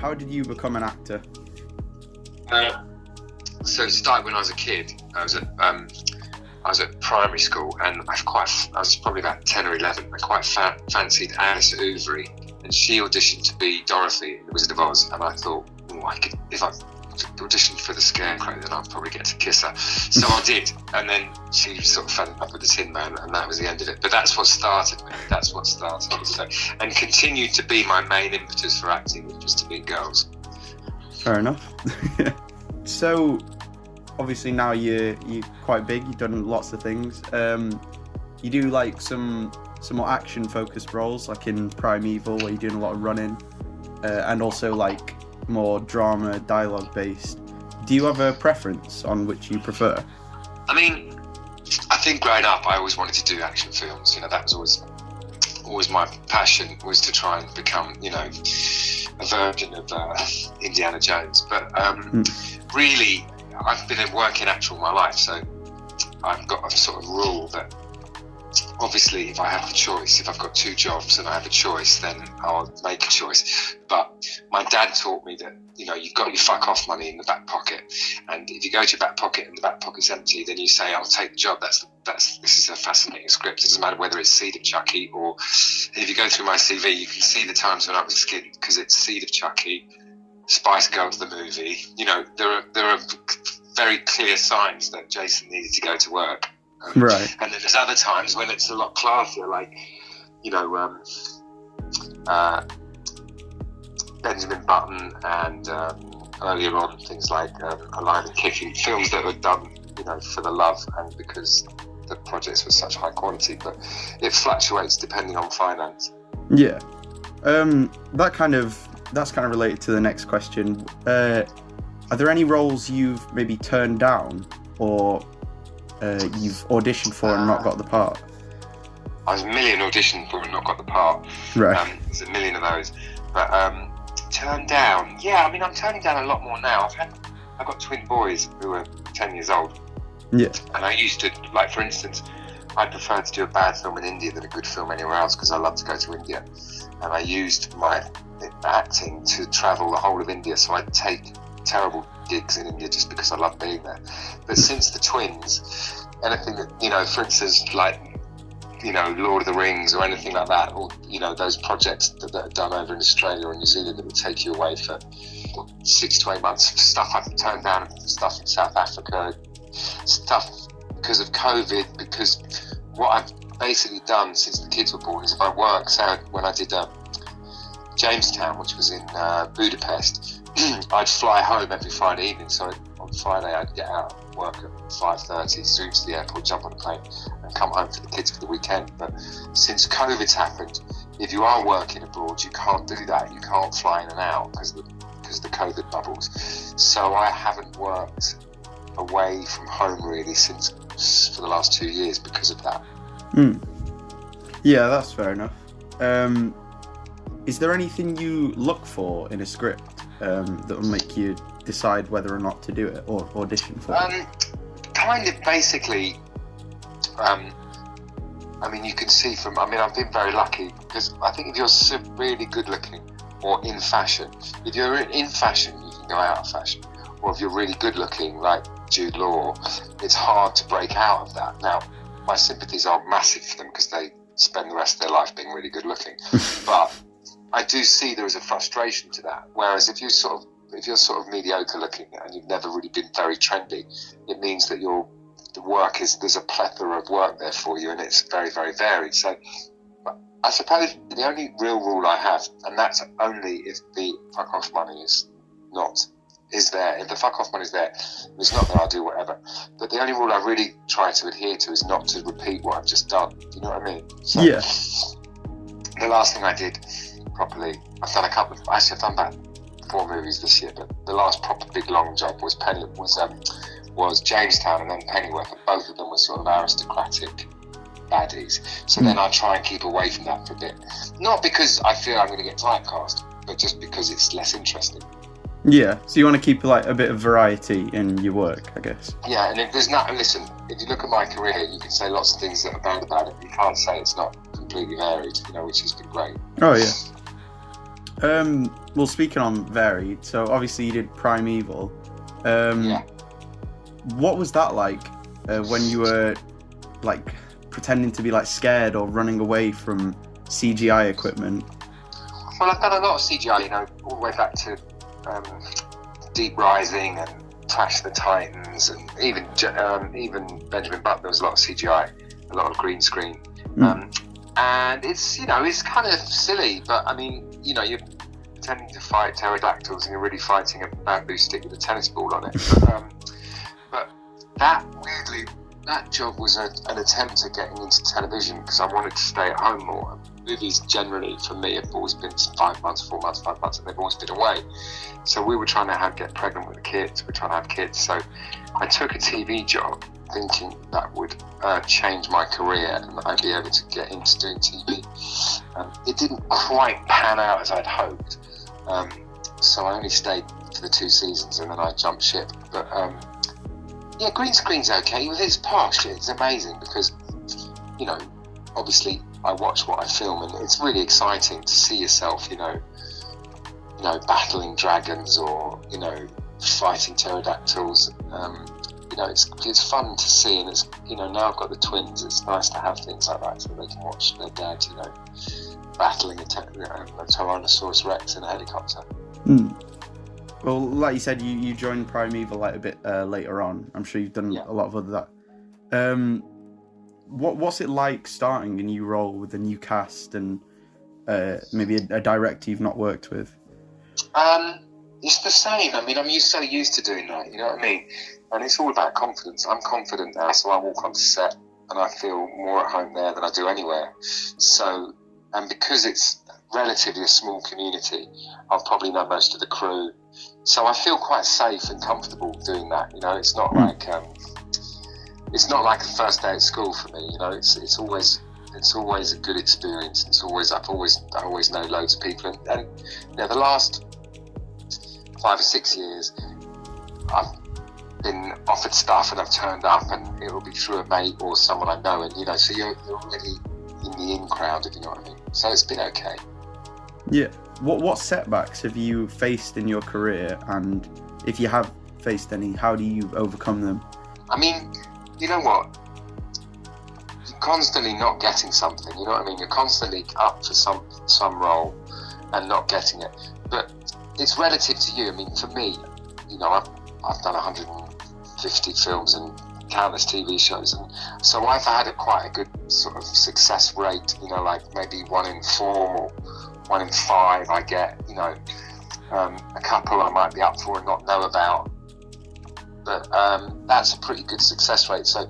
how did you become an actor? So it started when I was a kid. I was at primary school, and I was probably about 10 or 11. I quite fancied Alice Overy, and she auditioned to be Dorothy in The Wizard of Oz, and I thought, if I auditioned for the Scarecrow, then I'd probably get to kiss her. So I did, and then she sort of fell in love with the Tin Man, and that was the end of it. But that's what started me. So, and continued to be my main impetus for acting, which was to meet girls. Fair enough. So, obviously now you're quite big. You've done lots of things. You do like some more action-focused roles, like in Primeval, where you're doing a lot of running, and also like more drama, dialogue-based. Do you have a preference on which you prefer? I mean, I think growing up, I always wanted to do action films. That was always my passion, was to try and become, a version of Indiana Jones. But really, I've been a working actor all my life, so I've got a sort of rule that obviously if I have the choice, if I've got two jobs and I have a choice, then I'll make a choice. But my dad taught me that, you've got your fuck off money in the back pocket, and if you go to your back pocket and the back pocket's empty, then you say, I'll take the job. This is a fascinating script. It doesn't matter whether it's Seed of Chucky, or if you go through my CV, you can see the times when I was a kid, because it's Seed of Chucky, Spice Girls the movie. There are very clear signs that Jason needed to go to work. Right. And then there's other times when it's a lot classier, like, Benjamin Button, and earlier on things like Alive and Kicking, films that were done, for the love and because the projects were such high quality. But it fluctuates depending on finance. Yeah. That's kind of related to the next question. Are there any roles you've maybe turned down, or you've auditioned for and not got the part? I was a million auditioned for and not got the part. Right. There's a million of those. But turned down, yeah, I mean, I'm turning down a lot more now. I've got twin boys who are 10 years old. Yeah. And I used to, like, for instance, I prefer to do a bad film in India than a good film anywhere else, because I love to go to India. And I used my acting to travel the whole of India, so I'd take terrible gigs in India just because I love being there. But since the twins, anything that, for instance, like, Lord of the Rings or anything like that, or, those projects that are done over in Australia or New Zealand that would take you away for 6 to 8 months, stuff I've turned down, stuff in South Africa, stuff because of COVID, because what I've basically done since the kids were born is if I work, so when I did Jamestown, which was in Budapest, I'd fly home every Friday evening, so on Friday I'd get out and work at 5:30, zoom to the airport, jump on a plane and come home for the kids for the weekend. But since COVID's happened, if you are working abroad, you can't do that. You can't fly in and out because of the COVID bubbles. So I haven't worked away from home really for the last 2 years because of that. Yeah, that's fair enough. Is there anything you look for in a script that will make you decide whether or not to do it or audition for it? Kind of basically, I mean, you can see I've been very lucky, because I think if you're really good looking or in fashion, if you're in fashion, you can go out of fashion. Or if you're really good looking, like Jude Law, it's hard to break out of that. Now, my sympathies are massive for them because they spend the rest of their life being really good looking. But I do see there is a frustration to that. Whereas if you're sort of mediocre looking and you've never really been very trendy, it means that there's a plethora of work there for you, and it's very, very varied. So I suppose the only real rule I have, and that's only if the fuck off money is there. If the fuck off money is there, it's not that I'll do whatever. But the only rule I really try to adhere to is not to repeat what I've just done. You know what I mean? So, yeah. The last thing I did properly, I've done about 4 movies this year, but the last proper big long job was Jamestown and then Pennyworth, and both of them were sort of aristocratic baddies. So then I try and keep away from that for a bit. Not because I feel I'm going to get typecast, but just because it's less interesting. Yeah, so you want to keep like a bit of variety in your work, I guess. Yeah, and if you look at my career, you can say lots of things that are bad about it. You can't say it's not completely varied, which has been great. Oh yeah. Well, speaking on varied, so obviously you did Primeval. Yeah. What was that like when you were like pretending to be like scared or running away from CGI equipment? Well, I've done a lot of CGI, you know, all the way back to Deep Rising and Clash of the Titans, and even Benjamin Button. There was a lot of CGI, a lot of green screen, and it's, you know, it's kind of silly, but I mean, you know, you're pretending to fight pterodactyls and you're really fighting a bamboo stick with a tennis ball on it. But that, weirdly, that job was an attempt at getting into television because I wanted to stay at home more. Movies generally, for me, have always been 5 months, 4 months, 5 months, and they've always been away. So we were trying to get pregnant with the kids. We're trying to have kids. So I took a TV job thinking that would change my career and I'd be able to get into doing TV. It didn't quite pan out as I'd hoped. So I only stayed for the 2 seasons and then I jumped ship. But yeah, green screen's okay. It's posh. It's amazing because, you know, obviously I watch what I film and it's really exciting to see yourself, you know, battling dragons or, you know, fighting pterodactyls. You know, it's fun to see, and it's, you know, now I've got the twins, it's nice to have things like that so they can watch their dad, you know, battling a Tyrannosaurus Rex in a helicopter. Well, like you said, you joined Primeval like a bit later on. I'm sure you've done a lot of other that. What's it like starting a new role with a new cast and maybe a director you've not worked with? It's the same. I mean, I'm so used to doing that, you know what I mean? And it's all about confidence. I'm confident now, so I walk onto set and I feel more at home there than I do anywhere. So, and because it's relatively a small community, I'll probably know most of the crew. So I feel quite safe and comfortable doing that. You know, it's not like a first day at school for me. You know, it's always a good experience. I always know loads of people, and you know, the last 5 or 6 years, I've been offered stuff and I've turned up, and it'll be through a mate or someone I know, and you know, so you're already in the in crowd, if you know what I mean. So it's been okay. Yeah. What setbacks have you faced in your career, and if you have faced any, how do you overcome them? I mean, you know what? You're constantly not getting something. You know what I mean? You're constantly up for some role and not getting it, but it's relative to you. I mean, for me, you know, I've done 150 films and countless TV shows, and so I've had quite a good sort of success rate. You know, like maybe 1 in 4 or 1 in 5 I get. You know, a couple I might be up for and not know about, but that's a pretty good success rate. So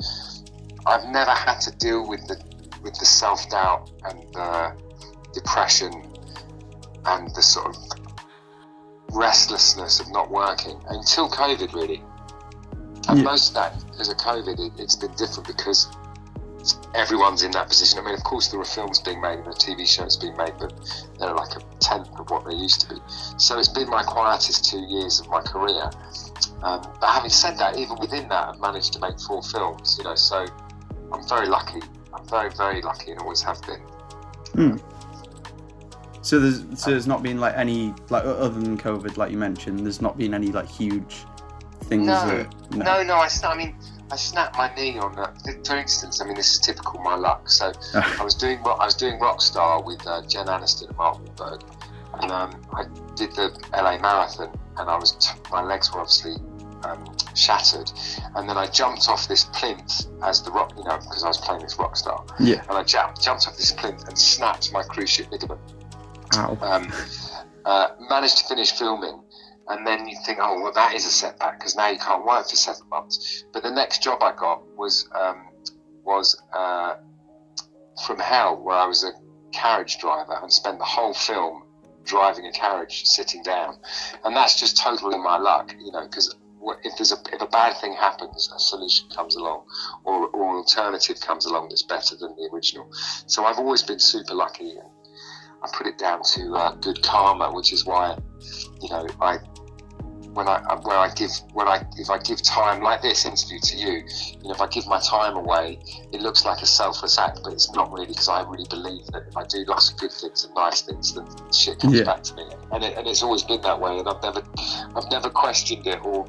I've never had to deal with the self-doubt and the depression and the sort of restlessness of not working until COVID, really. And most of that, because of COVID, it's been different because everyone's in that position. I mean, of course, there are films being made and there are TV shows being made, but they're like a tenth of what they used to be. So it's been my quietest 2 years of my career. But having said that, even within that, I've managed to make 4 films, you know, so I'm very lucky. I'm very, very lucky and always have been. So there's not been like any, like, other than COVID, like you mentioned, there's not been any like huge things. No. I snapped my knee on that. For instance, I mean, this is typical of my luck. So I was doing Rockstar with Jen Aniston and Mark Wahlberg, and I did the LA Marathon, and my legs were obviously shattered, and then I jumped off this plinth as the rock, you know, because I was playing this Rockstar. Yeah. And I jumped off this plinth and snapped my cruise ship ligament. Ow. Managed to finish filming, and then you think, oh well, that is a setback because now you can't work for 7 months. But the next job I got was from hell, where I was a carriage driver and spent the whole film driving a carriage sitting down, and that's just totally my luck, you know, because if a bad thing happens, a solution comes along, or an alternative comes along that's better than the original. So I've always been super lucky, and I put it down to good karma, which is why, you know, I if I give time, like this interview to you, if I give my time away, it looks like a selfless act, but it's not really, because I really believe that if I do lots of good things and nice things, then shit comes back to me, and it's always been that way, and I've never questioned it or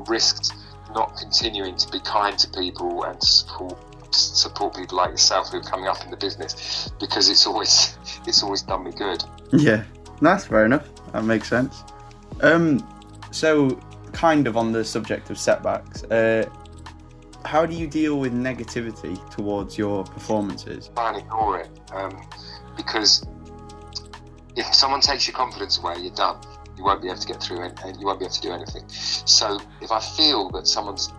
risked not continuing to be kind to people and to support people like yourself who are coming up in the business, because it's always done me good. Yeah, that's fair enough. That makes sense. So kind of on the subject of setbacks, how do you deal with negativity towards your performances? Try and ignore it, because if someone takes your confidence away, you're done. You won't be able to get through it, and you won't be able to do anything. So if I feel that someone's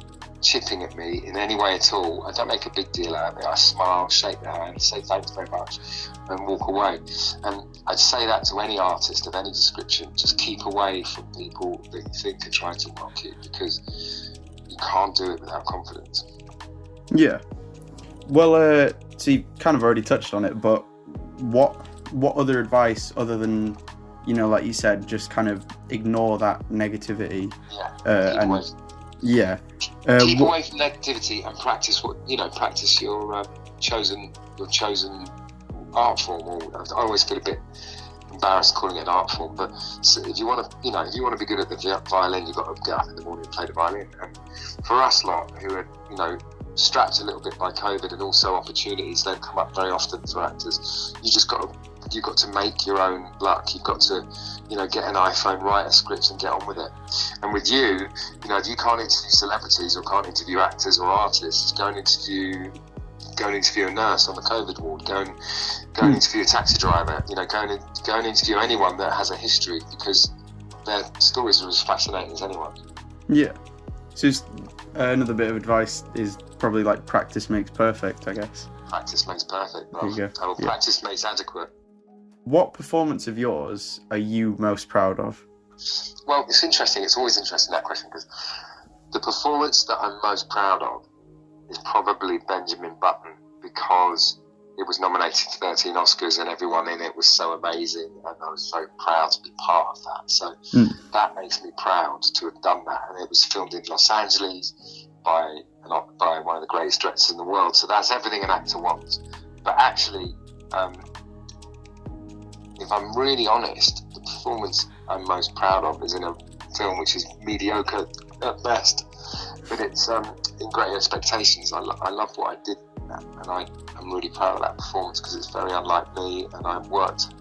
chipping at me in any way at all, I don't make a big deal out of it. I smile, shake their hand, say thanks very much, and walk away. And I'd say that to any artist of any description: just keep away from people that you think are trying to mock you, because you can't do it without confidence. Yeah. Well, so you kind of already touched on it, but what other advice, other than, like you said, just kind of ignore that negativity? Keep away from negativity and practice practice your chosen art form. Or I always get a bit embarrassed calling it an art form, but if you want to be good at the violin, you've got to get up in the morning and play the violin. And for us lot who are strapped a little bit by COVID, and also opportunities don't come up very often for actors, you've got to make your own luck. You've got to get an iPhone, write a script and get on with it. And with you, if you can't interview celebrities or can't interview actors or artists, go and interview a nurse on the COVID ward, go and interview a taxi driver, go and interview anyone that has a history, because their stories are as fascinating as anyone. Yeah. So another bit of advice is probably like practice makes perfect, I guess. Practice makes perfect. There you go. Practice makes adequate. What performance of yours are you most proud of? Well, it's interesting. It's always interesting, that question, because the performance that I'm most proud of is probably Benjamin Button, because it was nominated for 13 Oscars and everyone in it was so amazing, and I was very proud to be part of that. So that makes me proud to have done that. And it was filmed in Los Angeles by one of the greatest directors in the world. So that's everything an actor wants. But actually, if I'm really honest, the performance I'm most proud of is in a film which is mediocre at best, but it's in Great Expectations. I love what I did in that, and I'm really proud of that performance, because it's very unlike me, and I've worked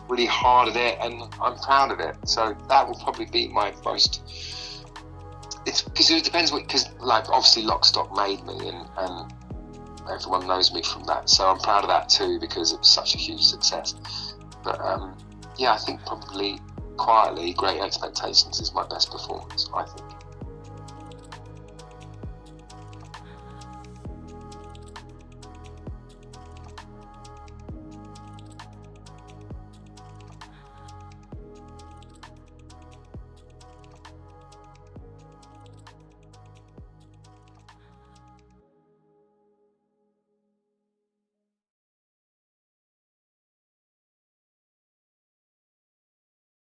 really hard at it, and I'm proud of it. So that will probably be my most. It's because it depends because obviously Lock, Stock made me, and everyone knows me from that. So I'm proud of that too, because it was such a huge success. But I think probably quietly, Great Expectations is my best performance, I think.